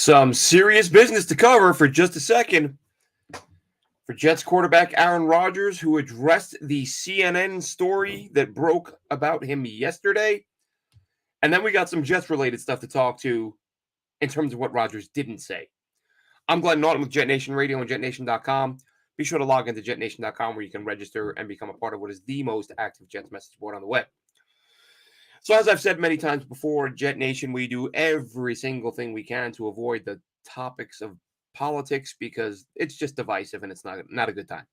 Some serious business to cover for just a second for Jets quarterback Aaron Rodgers, who addressed the CNN story that broke about him yesterday. And then we got some Jets related stuff to talk to in terms of what Rodgers didn't say. I'm Glenn Naughton with Jet Nation Radio and JetNation.com. Be sure to log into JetNation.com where you can register and become a part of what is the most active Jets message board on the web. So as I've said many times before, Jet Nation, we do every single thing we can to avoid the topics of politics because it's just divisive and it's not a good time.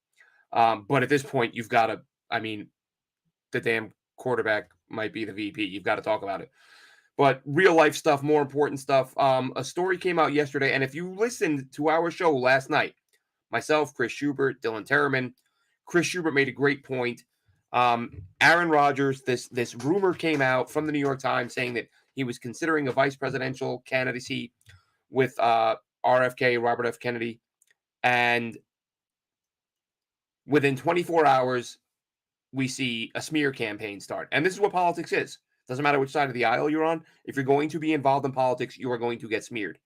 But at this point, you've got to, the damn quarterback might be the VP. You've got to talk about it. But real life stuff, more important stuff. A story came out yesterday, and if you listened to our show last night, myself, Chris Schubert, Dylan Terraman, Chris Schubert made a great point. Aaron Rodgers, this rumor came out from the New York Times saying that he was considering a vice presidential candidacy with RFK, Robert F. Kennedy. And within 24 hours, we see a smear campaign start. And this is what politics is. Doesn't matter which side of the aisle you're on. If you're going to be involved in politics, you are going to get smeared.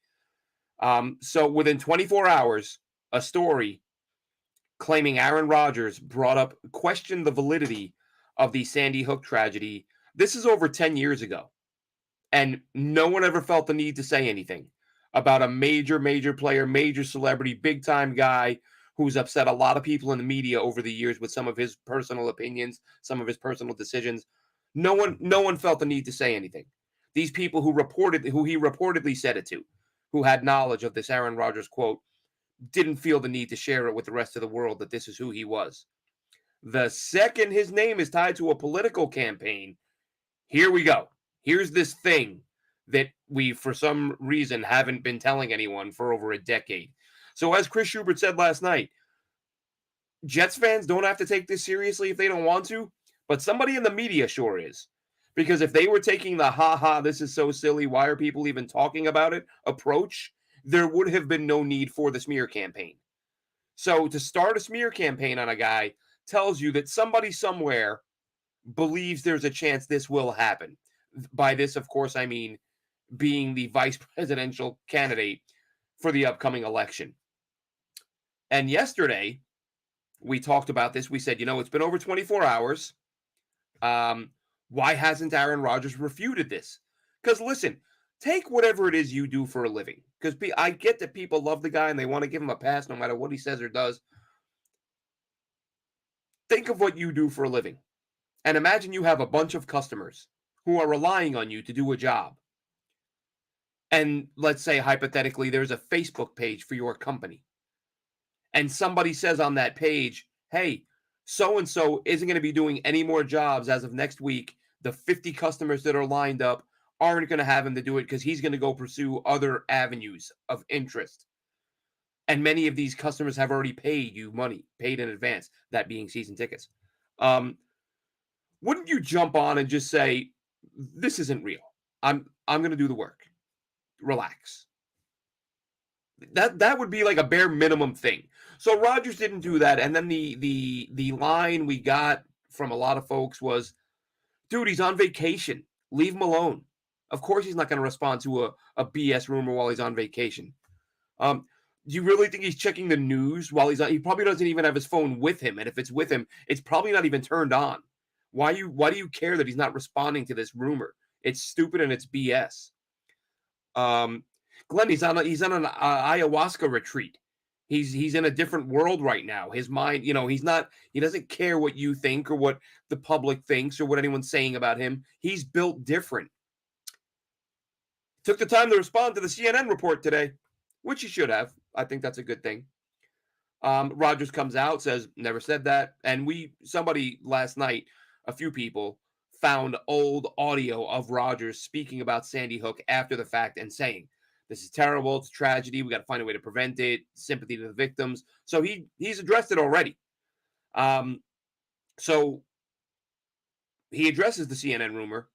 So within 24 hours, a story claiming Aaron Rodgers questioned the validity of the Sandy Hook tragedy. This is over 10 years ago. And no one ever felt the need to say anything about a major player, major celebrity, big-time guy who's upset a lot of people in the media over the years with some of his personal opinions, some of his personal decisions. No one felt the need to say anything. These people who he reportedly said it to, who had knowledge of this Aaron Rodgers quote, didn't feel the need to share it with the rest of the world that this is who he was. The second his name is tied to a political campaign, here we go. Here's this thing that we, for some reason, haven't been telling anyone for over a decade. So as Chris Schubert said last night, Jets fans don't have to take this seriously if they don't want to, but somebody in the media sure is. Because if they were taking the this is so silly, why are people even talking about it approach, there would have been no need for the smear campaign. So to start a smear campaign on a guy tells you that somebody somewhere believes there's a chance this will happen. By this, of course, I mean being the vice presidential candidate for the upcoming election. And yesterday, we talked about this. We said, it's been over 24 hours. Why hasn't Aaron Rodgers refuted this? Because listen, take whatever it is you do for a living. Because I get that people love the guy and they want to give him a pass no matter what he says or does. Think of what you do for a living. And imagine you have a bunch of customers who are relying on you to do a job. And let's say, hypothetically, there's a Facebook page for your company. And somebody says on that page, hey, so-and-so isn't going to be doing any more jobs as of next week. The 50 customers that are lined up aren't going to have him to do it because he's going to go pursue other avenues of interest. And many of these customers have already paid you money, paid in advance, that being season tickets. Wouldn't you jump on and just say, this isn't real. I'm going to do the work. Relax. That would be like a bare minimum thing. So Rodgers didn't do that. And then the line we got from a lot of folks was, dude, he's on vacation. Leave him alone. Of course he's not going to respond to a BS rumor while he's on vacation. Do you really think he's checking the news while he's on? He probably doesn't even have his phone with him. And if it's with him, it's probably not even turned on. Why do you care that he's not responding to this rumor? It's stupid and it's BS. Glenn, he's on an ayahuasca retreat. He's in a different world right now. His mind, he doesn't care what you think or what the public thinks or what anyone's saying about him. He's built different. Took the time to respond to the CNN report today, which he should have. I think that's a good thing. Rodgers comes out, says, never said that. And somebody last night, a few people, found old audio of Rodgers speaking about Sandy Hook after the fact and saying, this is terrible. It's a tragedy. We got to find a way to prevent it. Sympathy to the victims. So he's addressed it already. So he addresses the CNN rumor.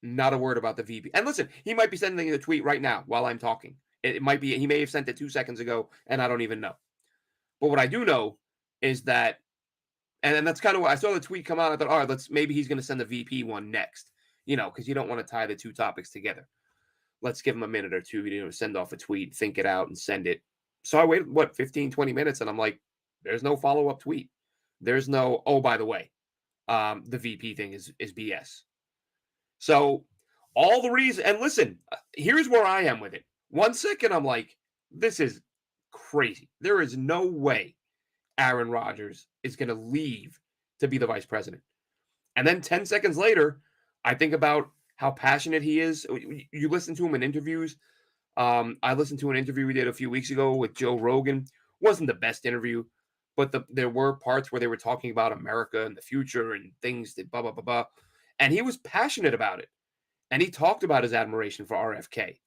Not a word about the VP. And listen, he might be sending a tweet right now while I'm talking. It might be, he may have sent it 2 seconds ago, and I don't even know. But what I do know is that, and that's kind of what I saw the tweet come out. I thought, all right, maybe he's going to send the VP one next, because you don't want to tie the two topics together. let's give him a minute or two, send off a tweet, think it out, and send it. So I waited, 15, 20 minutes, and I'm like, there's no follow-up tweet. There's no, oh, by the way, the VP thing is BS. So all the reason, and listen, here's where I am with it. 1 second, I'm like, this is crazy. There is no way Aaron Rodgers is going to leave to be the vice president. And then 10 seconds later, I think about how passionate he is. You listen to him in interviews. I listened to an interview we did a few weeks ago with Joe Rogan. Wasn't the best interview, but there were parts where they were talking about America and the future and things that blah, blah, blah, blah. And he was passionate about it. And he talked about his admiration for RFK.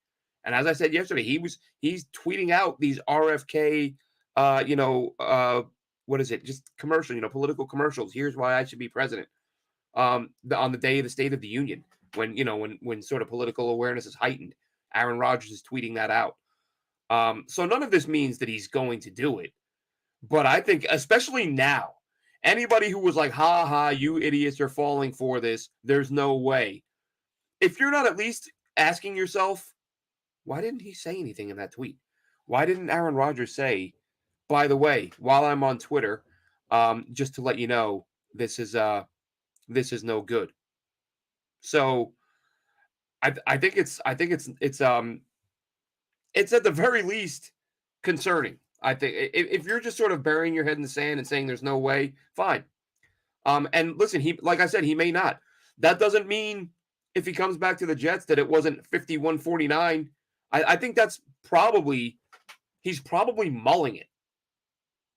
And as I said yesterday, he's tweeting out these RFK, what is it? Just commercial, political commercials. Here's why I should be president. On the day of the State of the Union, when sort of political awareness is heightened, Aaron Rodgers is tweeting that out. So none of this means that he's going to do it. But I think, especially now, anybody who was like, ha ha, you idiots are falling for this, there's no way. If you're not at least asking yourself, why didn't he say anything in that tweet? Why didn't Aaron Rodgers say, by the way, while I'm on Twitter, just to let you know, this is no good. So I think it's at the very least concerning. I think if you're just sort of burying your head in the sand and saying there's no way, fine. And listen, like I said, he may not. That doesn't mean if he comes back to the Jets that it wasn't 51-49. I think he's probably mulling it.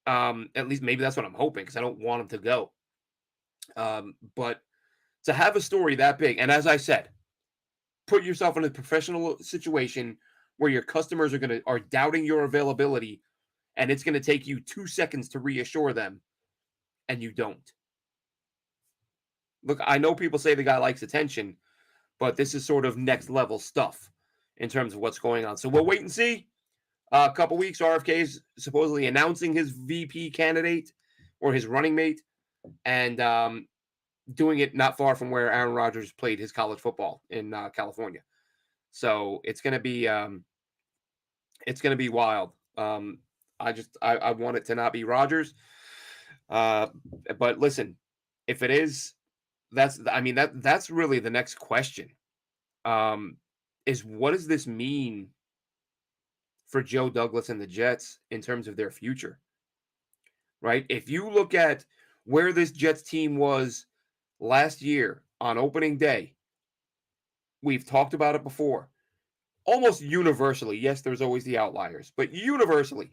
At least maybe that's what I'm hoping, because I don't want him to go. But to have a story that big, and as I said, put yourself in a professional situation where your customers are doubting your availability, and it's going to take you 2 seconds to reassure them, and you don't. Look, I know people say the guy likes attention, but this is sort of next level stuff in terms of what's going on. So we'll wait and see. A couple weeks, RFK is supposedly announcing his VP candidate or his running mate, and doing it not far from where Aaron Rodgers played his college football in California. So it's going to be wild. I want it to not be Rodgers. But listen, if it is, that's really the next question. Is what does this mean for Joe Douglas and the Jets in terms of their future? Right? If you look at where this Jets team was last year on opening day, we've talked about it before. Almost universally, yes, there's always the outliers, but universally,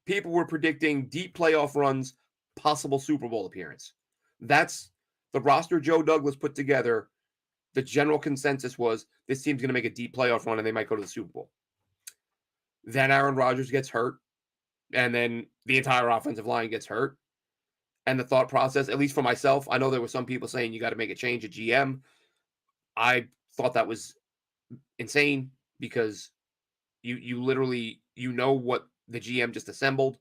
people were predicting deep playoff runs, possible Super Bowl appearance. That's the roster Joe Douglas put together. The general consensus was this team's going to make a deep playoff run and they might go to the Super Bowl. Then Aaron Rodgers gets hurt, and then the entire offensive line gets hurt. And the thought process, at least for myself, I know there were some people saying you got to make a change at GM. I thought that was insane, because you literally, what the GM just assembled.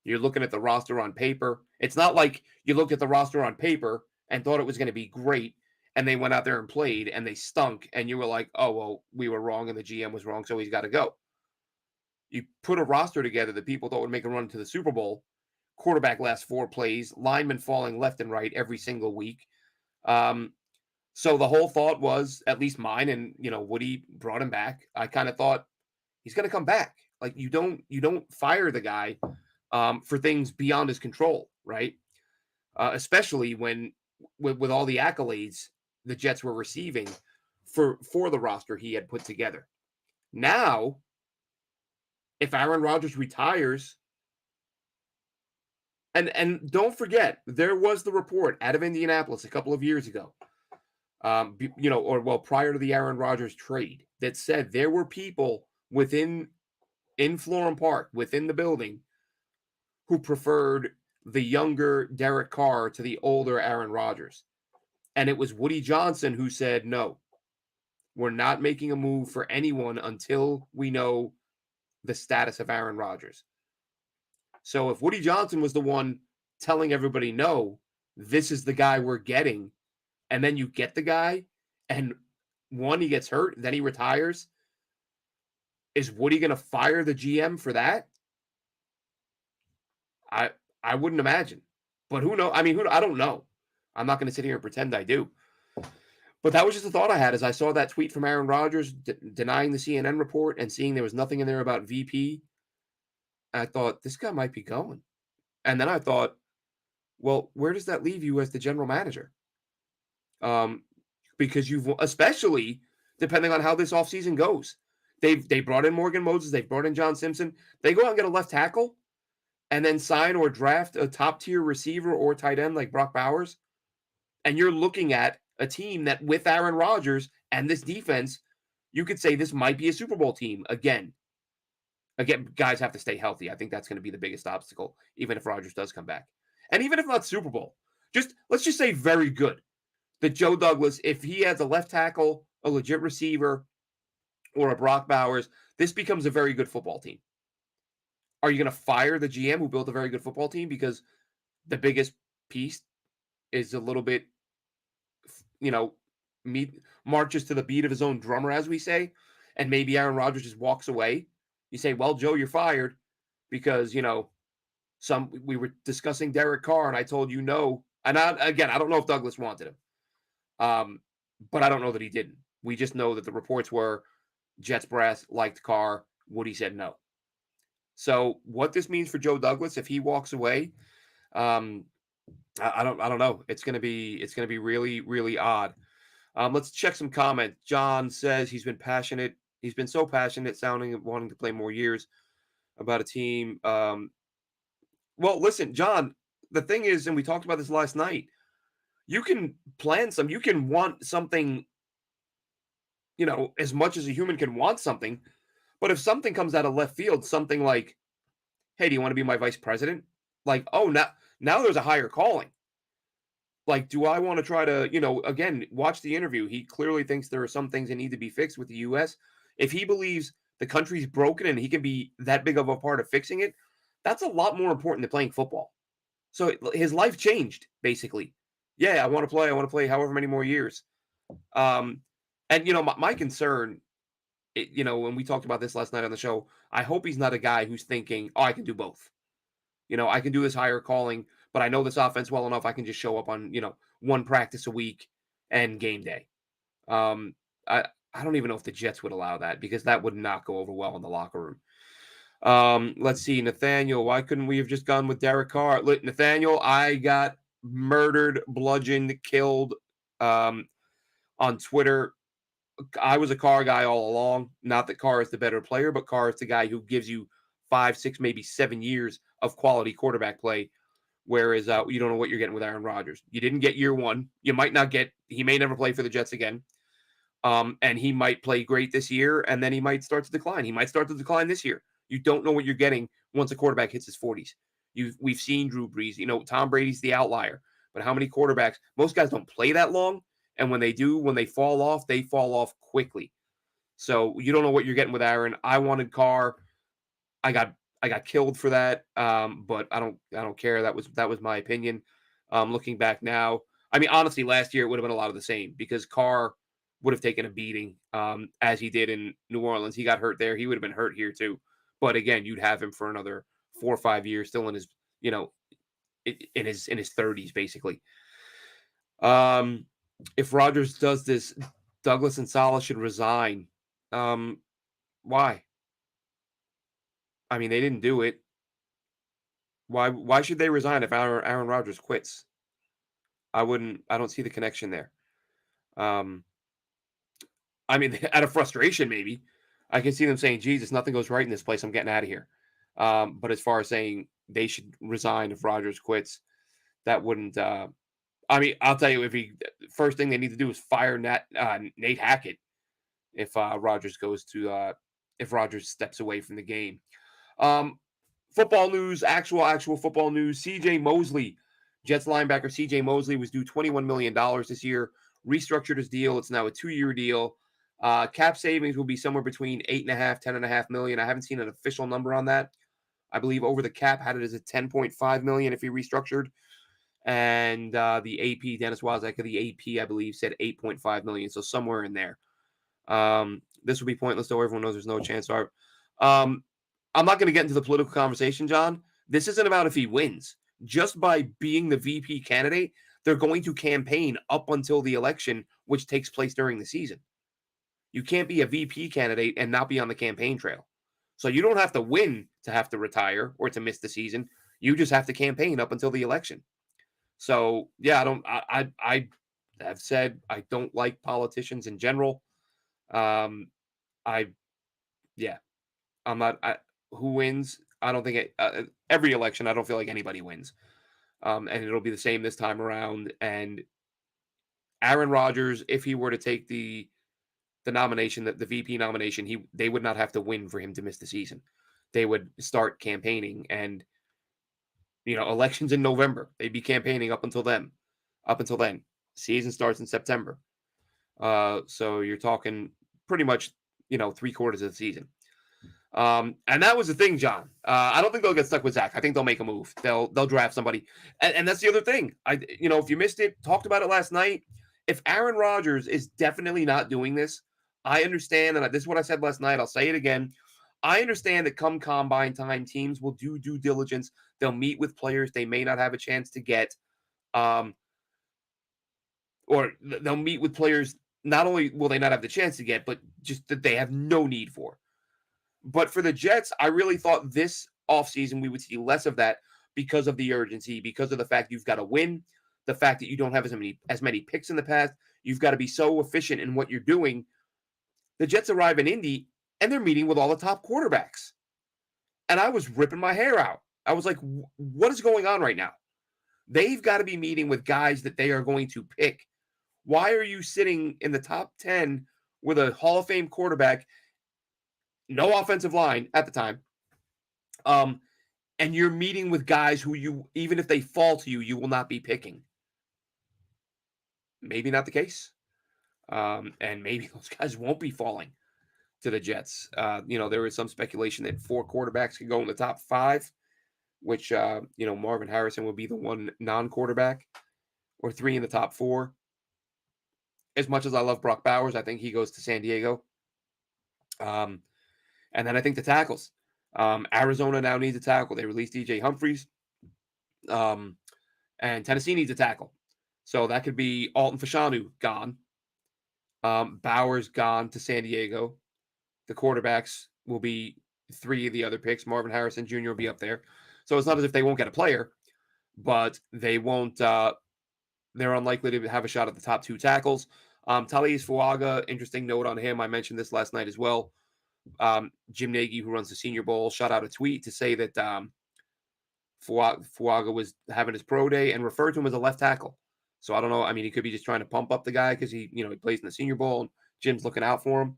You're looking at the roster on paper. It's not like you looked at the roster on paper and thought it was going to be great, and they went out there and played and they stunk, and you were like, oh, well, we were wrong and the GM was wrong, so he's got to go. You put a roster together that people thought would make a run to the Super Bowl. Quarterback last 4 plays, linemen falling left and right every single week. So the whole thought was, at least mine, and Woody brought him back. I kind of thought he's going to come back. Like, you don't fire the guy for things beyond his control, right? Especially when with all the accolades the Jets were receiving for the roster he had put together. Now, if Aaron Rodgers retires, and don't forget, there was the report out of Indianapolis a couple of years ago, prior to the Aaron Rodgers trade, that said there were people in Florham Park, within the building, who preferred the younger Derek Carr to the older Aaron Rodgers. And it was Woody Johnson who said, no, we're not making a move for anyone until we know the status of Aaron Rodgers. So if Woody Johnson was the one telling everybody, no, this is the guy we're getting, and then you get the guy, and one, he gets hurt, then he retires. Is Woody going to fire the GM for that? I I wouldn't imagine. But who knows? I mean, I don't know. I'm not going to sit here and pretend I do. But that was just a thought I had as I saw that tweet from Aaron Rodgers denying the CNN report and seeing there was nothing in there about VP. I thought this guy might be going. And then I thought, well, where does that leave you as the general manager? Um, because you've especially depending on how this offseason goes. They brought in Morgan Moses, they've brought in John Simpson. They go out and get a left tackle and then sign or draft a top tier receiver or tight end like Brock Bowers. And you're looking at a team that with Aaron Rodgers and this defense, you could say this might be a Super Bowl team again. Again, guys have to stay healthy. I think that's going to be the biggest obstacle, even if Rodgers does come back. And even if not Super Bowl, let's just say very good. That Joe Douglas, if he has a left tackle, a legit receiver, or a Brock Bowers, this becomes a very good football team. Are you going to fire the GM who built a very good football team because the biggest piece is a little bit, marches to the beat of his own drummer, as we say, and maybe Aaron Rodgers just walks away? You say, well, Joe, you're fired because, we were discussing Derek Carr and I told you no. And I don't know if Douglas wanted him. But I don't know that he didn't. We just know that the reports were Jets brass liked Carr. Woody said no. So what this means for Joe Douglas if he walks away, I don't know. It's gonna be really, really odd. Let's check some comments. John says he's been passionate. He's been so passionate, sounding wanting to play more years about a team. Well, listen, John. The thing is, and we talked about this last night. You can plan you can want something, as much as a human can want something. But if something comes out of left field, something like, hey, do you want to be my vice president? Like, oh, now there's a higher calling. Like, do I want to try to, again, watch the interview? He clearly thinks there are some things that need to be fixed with the U.S. If he believes the country's broken and he can be that big of a part of fixing it, that's a lot more important than playing football. So his life changed, basically. Yeah, I want to play however many more years. And, my concern, when we talked about this last night on the show, I hope he's not a guy who's thinking, oh, I can do both. I can do this higher calling, but I know this offense well enough. I can just show up on, one practice a week and game day. I don't even know if the Jets would allow that because that would not go over well in the locker room. Let's see, Nathaniel, why couldn't we have just gone with Derek Carr? Nathaniel, I got murdered, bludgeoned, killed on Twitter. I was a Carr guy all along. Not that Carr is the better player, but Carr is the guy who gives you 5, 6, maybe 7 years of quality quarterback play. Whereas you don't know what you're getting with Aaron Rodgers. You didn't get year one. You might not get. He may never play for the Jets again. And he might play great this year, and then he might start to decline. He might start to decline this year. You don't know what you're getting once a quarterback hits his 40s. We've seen Drew Brees. Tom Brady's the outlier. But how many quarterbacks? Most guys don't play that long. And when they do, when they fall off quickly. So you don't know what you're getting with Aaron. I wanted Carr. I got killed for that. But I don't care. That was my opinion. Looking back now, I mean, honestly, last year it would have been a lot of the same because Carr would have taken a beating as he did in New Orleans. He got hurt there. He would have been hurt here too. But again, you'd have him for another 4 or 5 years, still in his, in his 30s, basically. If Rodgers does this, Douglas and Saleh should resign. Why? I mean, they didn't do it. Why should they resign if Aaron Rodgers quits? I don't see the connection there. I mean, out of frustration, maybe. I can see them saying, Jesus, nothing goes right in this place. I'm getting out of here. But as far as saying they should resign if Rodgers quits, that wouldn't. I mean, I'll tell you, first thing they need to do is fire Nate Hackett if Rodgers if Rodgers steps away from the game. Football news, actual football news. CJ Mosley, Jets linebacker CJ Mosley was due $21 million this year. Restructured his deal. It's now a 2-year deal. Cap savings will be somewhere between $8.5 million. I haven't seen an official number on that. I believe over the cap had it as a $10.5 million if he restructured. And the AP, Dennis Wozniak of the AP, I believe, said $8.5 million. So somewhere in there. This would be pointless, though everyone knows there's no chance. Um, I'm not going to get into the political conversation, John. This isn't about if he wins. Just by being the VP candidate, they're going to campaign up until the election, which takes place during the season. You can't be a VP candidate and not be on the campaign trail. So you don't have to win to have to retire or to miss the season. You just have to campaign up until the election. So yeah, I have said I don't like politicians in general. Um, I yeah, I'm not. Who wins? I don't think every election. I don't feel like anybody wins. And it'll be the same this time around. And Aaron Rodgers, if he were to take the nomination, the VP nomination, they would not have to win for him to miss the season. They would start campaigning, and elections in November. They'd be campaigning up until then. Up until then, season starts in September. So you're talking pretty much 3/4 of the season. And that was the thing, John. I don't think they'll get stuck with Zach. I think they'll make a move. They'll draft somebody, and that's the other thing. If you missed it, talked about it last night. If Aaron Rodgers is definitely not doing this, I understand, and this is what I said last night. I'll say it again. I understand that come combine time, teams will do due diligence. They'll meet with players they may not have a chance to get, or they'll meet with players. Not only will they not have the chance to get, but just that they have no need for. But for the Jets, I really thought this offseason we would see less of that because of the urgency, because of the fact you've got to win, the fact that you don't have as many picks in the past. You've got to be so efficient in what you're doing. The Jets arrive in Indy, and they're meeting with all the top quarterbacks. And I was ripping my hair out. I was like, what is going on right now? They've got to be meeting with guys that they are going to pick. Why are you sitting in the top 10 with a Hall of Fame quarterback, no offensive line at the time, and you're meeting with guys who you, even if they fall to you, you will not be picking? Maybe not the case. And maybe those guys won't be falling to the Jets. There is some speculation that 4 quarterbacks could go in the top 5, which, Marvin Harrison would be the one non-quarterback, or 3 in the top 4. As much as I love Brock Bowers, I think he goes to San Diego. And then I think the tackles. Arizona now needs a tackle. They released DJ Humphries. And Tennessee needs a tackle. So that could be Alton Fashanu gone. Bowers gone to San Diego. The quarterbacks will be 3 of the other picks. Marvin Harrison Jr. will be up there. So it's not as if they won't get a player, but they won't. They're unlikely to have a shot at the top 2 tackles. Talais Fuaga, interesting note on him. I mentioned this last night as well. Jim Nagy, who runs the Senior Bowl, shot out a tweet to say that Fuaga was having his pro day and referred to him as a left tackle. So I don't know. I mean, he could be just trying to pump up the guy because he plays in the Senior Bowl and Jim's looking out for him.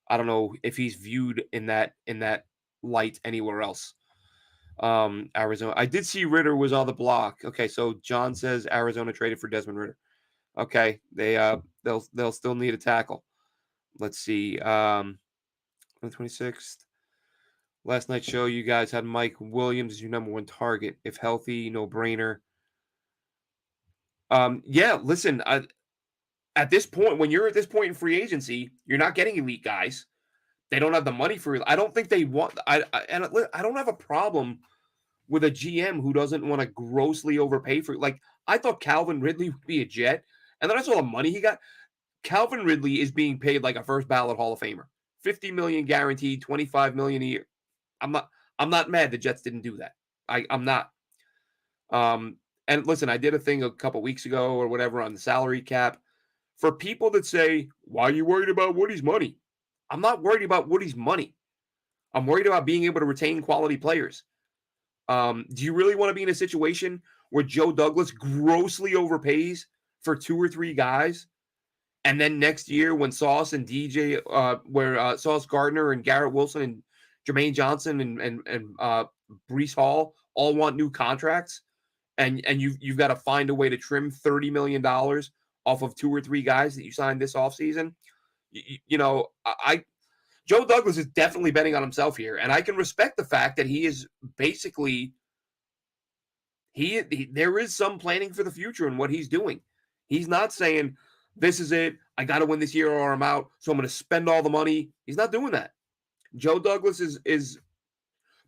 I don't know if he's viewed in that light anywhere else. Arizona. I did see Ritter was on the block. Okay, so John says Arizona traded for Desmond Ritter. Okay, they'll still need a tackle. Let's see. 26th. Last night's show, you guys had Mike Williams as your number 1 target. If healthy, no brainer. Yeah, listen, at this point, when you're at this point in free agency, you're not getting elite guys. They don't have the money for it. I don't think they want. I don't have a problem with a GM who doesn't want to grossly overpay for it. Like, I thought Calvin Ridley would be a Jet, and then I saw the money he got. Calvin Ridley is being paid like a first ballot Hall of Famer. $50 million guaranteed, $25 million a year. I'm not mad the Jets didn't do that. I'm not. And listen, I did a thing a couple weeks ago or whatever on the salary cap. For people that say, why are you worried about Woody's money? I'm not worried about Woody's money. I'm worried about being able to retain quality players. Do you really want to be in a situation where Joe Douglas grossly overpays for 2 or 3 guys? And then next year when Sauce and DJ, Sauce Gardner and Garrett Wilson and Jermaine Johnson and Breece Hall all want new contracts, and you've got to find a way to trim $30 million off of 2 or 3 guys that you signed this offseason. Joe Douglas is definitely betting on himself here, and I can respect the fact that he is basically there is some planning for the future in what he's doing. He's not saying this is it. I got to win this year or I'm out, so I'm going to spend all the money. He's not doing that. Joe Douglas is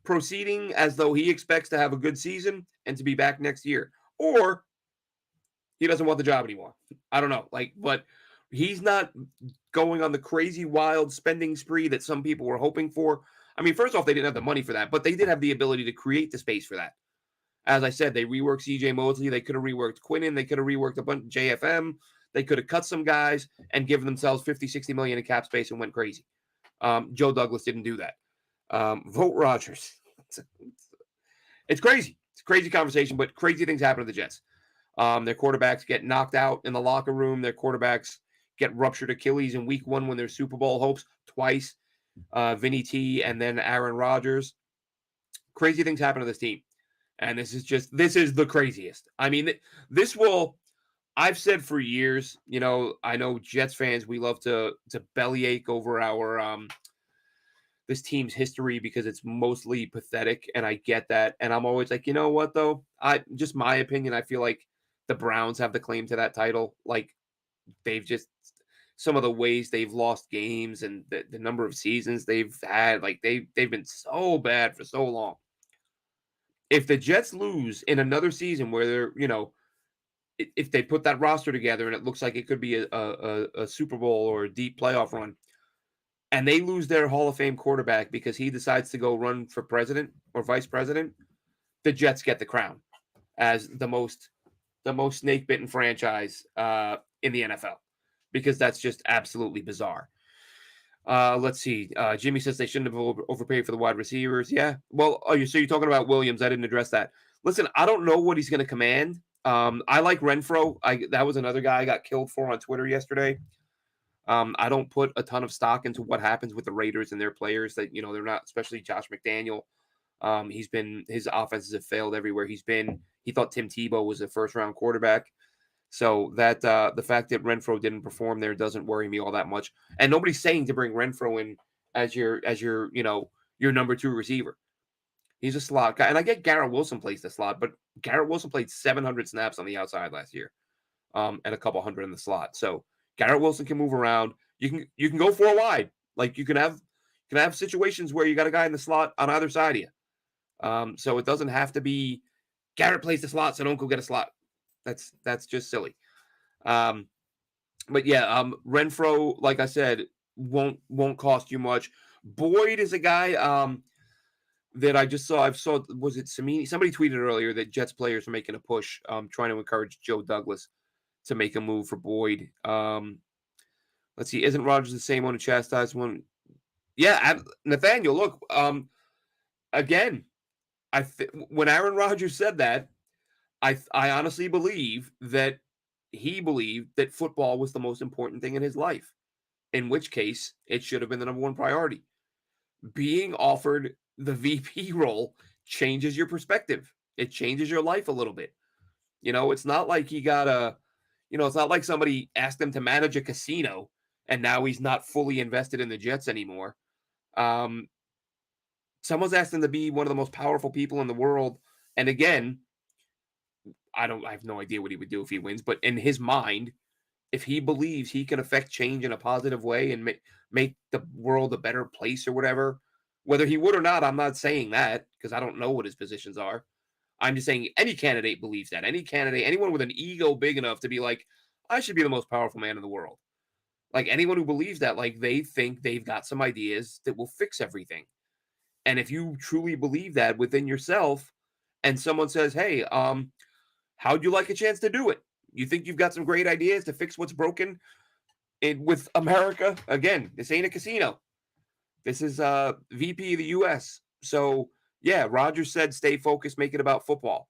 proceeding as though he expects to have a good season and to be back next year, or he doesn't want the job anymore. I don't know, but he's not going on the crazy wild spending spree that some people were hoping for. I mean, first off, they didn't have the money for that, but they did have the ability to create the space for that. As I said, they reworked CJ Mosley. They could have reworked Quinnen. They could have reworked a bunch of JFM. They could have cut some guys and given themselves 50, 60 million in cap space and went crazy. Joe Douglas didn't do that. Vote Rodgers. It's crazy. It's a crazy conversation, but crazy things happen to the Jets. Their quarterbacks get knocked out in the locker room. Their quarterbacks get ruptured Achilles in week one when their Super Bowl hopes twice. Vinny T and then Aaron Rodgers. Crazy things happen to this team. And this is the craziest. I mean, I've said for years, I know Jets fans, we love to bellyache over our this team's history because it's mostly pathetic, and I get that. And I'm always like, you know what though? Just my opinion, I feel like the Browns have the claim to that title. Like they've just some of the ways they've lost games and the number of seasons they've had, like they've been so bad for so long. If the Jets lose in another season where they're, if they put that roster together and it looks like it could be a Super Bowl or a deep playoff run, and they lose their Hall of Fame quarterback because he decides to go run for president or vice president, the Jets get the crown as the most snake bitten franchise in the NFL, because that's just absolutely bizarre. Let's see. Jimmy says they shouldn't have overpaid for the wide receivers. Yeah. Well, so you're talking about Williams. I didn't address that. Listen, I don't know what he's going to command. I like Renfro. That was another guy I got killed for on Twitter yesterday. I don't put a ton of stock into what happens with the Raiders and their players that, they're not, especially Josh McDaniel. His offenses have failed everywhere he's been. He thought Tim Tebow was a first round quarterback. So that the fact that Renfro didn't perform there doesn't worry me all that much. And nobody's saying to bring Renfro in as your your number two receiver. He's a slot guy. And I get Garrett Wilson plays the slot, but Garrett Wilson played 700 snaps on the outside last year. And a couple hundred in the slot. So Garrett Wilson can move around. You can go four wide. Like you can have situations where you got a guy in the slot on either side of you. So it doesn't have to be Garrett plays the slot, so don't go get a slot. That's just silly. But yeah, Renfro, like I said, won't cost you much. Boyd is a guy that I just saw. Was it Samini? Somebody tweeted earlier that Jets players are making a push, trying to encourage Joe Douglas to make a move for Boyd. Let's see. Isn't Rodgers the same on a chastised one? Yeah, Nathaniel. Look, again, when Aaron Rodgers said that, I honestly believe that he believed that football was the most important thing in his life, in which case it should have been the number one priority. Being offered the VP role changes your perspective. It changes your life a little bit. It's not like he got it's not like somebody asked him to manage a casino and now he's not fully invested in the Jets anymore. Someone's asked him to be one of the most powerful people in the world. And again, I have no idea what he would do if he wins, but in his mind, if he believes he can affect change in a positive way and make the world a better place or whatever, whether he would or not, I'm not saying that because I don't know what his positions are. I'm just saying any candidate believes that. Any candidate, anyone with an ego big enough to be like, I should be the most powerful man in the world. Like anyone who believes that, like they think they've got some ideas that will fix everything. And if you truly believe that within yourself and someone says, hey, how'd you like a chance to do it? You think you've got some great ideas to fix what's broken with America? Again, this ain't a casino. This is VP of the U.S. So, yeah, Rodgers said stay focused, make it about football.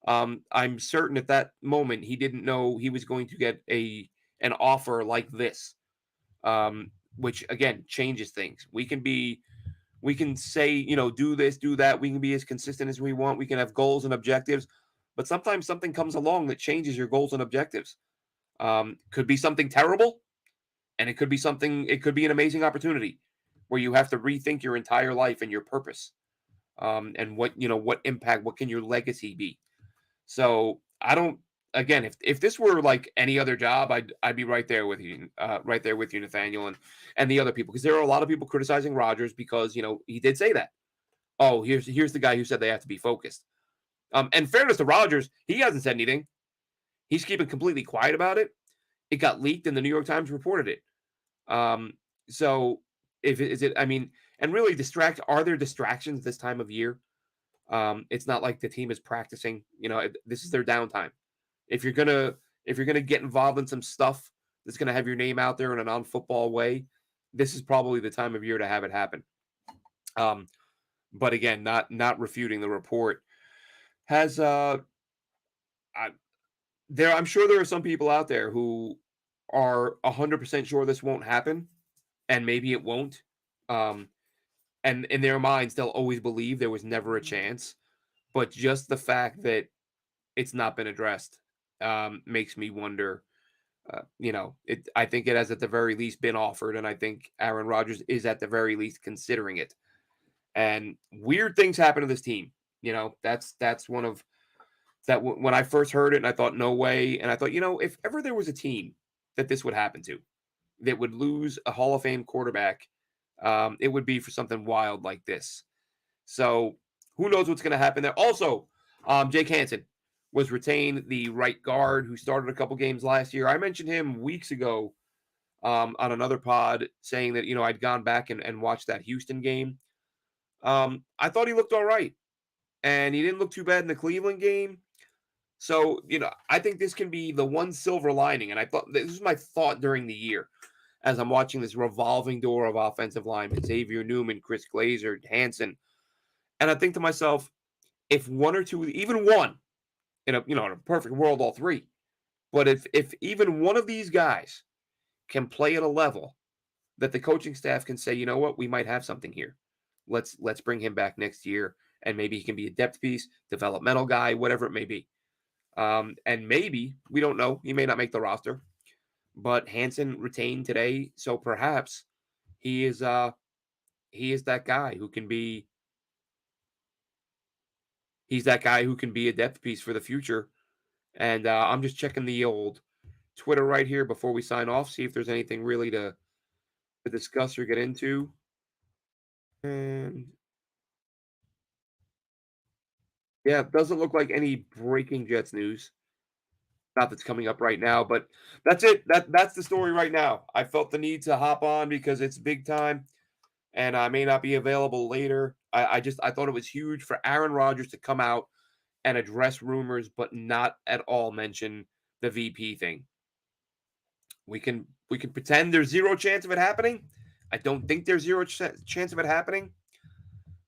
I'm certain at that moment he didn't know he was going to get an offer like this, which, again, changes things. We can say, do this, do that. We can be as consistent as we want. We can have goals and objectives. But sometimes something comes along that changes your goals and objectives. Could be something terrible, and it could be an amazing opportunity where you have to rethink your entire life and your purpose. And what impact, what can your legacy be? So I don't again, if this were like any other job, I'd be right there with you, right there with you, Nathaniel, and the other people, because there are a lot of people criticizing Rodgers because he did say that. Oh, here's the guy who said they have to be focused. And fairness to Rodgers, he hasn't said anything. He's keeping completely quiet about it. It got leaked, and the New York Times reported it. Um, so if it is it, I mean, and really are there distractions this time of year? It's not like the team is practicing. This is their downtime. If you're gonna if you're gonna get involved in some stuff that's gonna have your name out there in a non-football way, this is probably the time of year to have it happen. Um, but again, not refuting the report. Has I, I'm sure there are some people out there who are 100% sure this won't happen, and maybe it won't. Um, and in their minds, they'll always believe there was never a chance. But just the fact that it's not been addressed makes me wonder. I think it has at the very least been offered, and I think Aaron Rodgers is at the very least considering it. And weird things happen to this team. That's one of that. When I first heard it, and I thought, no way. And I thought, if ever there was a team that this would happen to, that would lose a Hall of Fame quarterback, it would be for something wild like this. So who knows what's going to happen there? Also, Jake Hanson was retained, the right guard who started a couple games last year. I mentioned him weeks ago on another pod, saying that I'd gone back and watched that Houston game. I thought he looked all right, and he didn't look too bad in the Cleveland game. So I think this can be the one silver lining. And I thought this was my thought during the year as I'm watching this revolving door of offensive linemen: Xavier Newman, Chris Glazer, Hanson. And I think to myself, if one or two, even one, in a perfect world, all three, but if even one of these guys can play at a level that the coaching staff can say, you know what, we might have something here. Let's bring him back next year, and maybe he can be a depth piece, developmental guy, whatever it may be. And maybe, we don't know, he may not make the roster, but Hanson retained today, so perhaps he is that guy who can be he's that guy who can be a depth piece for the future. And I'm just checking the old Twitter right here before we sign off, see if there's anything really to discuss or get into. And yeah, it doesn't look like any breaking Jets news. Not that's coming up right now, but that's it. That's the story right now. I felt the need to hop on because it's big time, and I may not be available later. I thought it was huge for Aaron Rodgers to come out and address rumors, but not at all mention the VP thing. We can pretend there's zero chance of it happening. I don't think there's zero chance of it happening.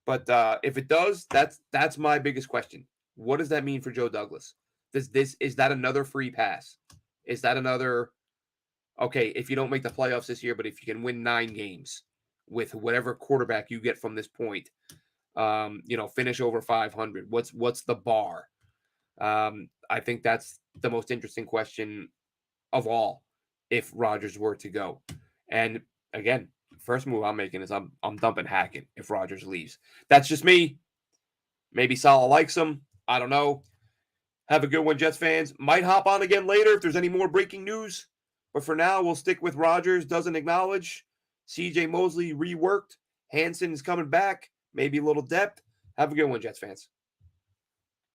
But if it does, that's my biggest question. What does that mean for Joe Douglas? Is that another free pass? Is that another okay? If you don't make the playoffs this year, but if you can win 9 games with whatever quarterback you get from this point, finish over 500. What's the bar? I think that's the most interesting question of all. If Rodgers were to go, and again, first move I'm making is I'm dumping Hackett if Rodgers leaves. That's just me. Maybe Salah likes him. I don't know. Have a good one, Jets fans. Might hop on again later if there's any more breaking news. But for now, we'll stick with Rodgers doesn't acknowledge. CJ Mosley reworked. Hanson is coming back. Maybe a little depth. Have a good one, Jets fans.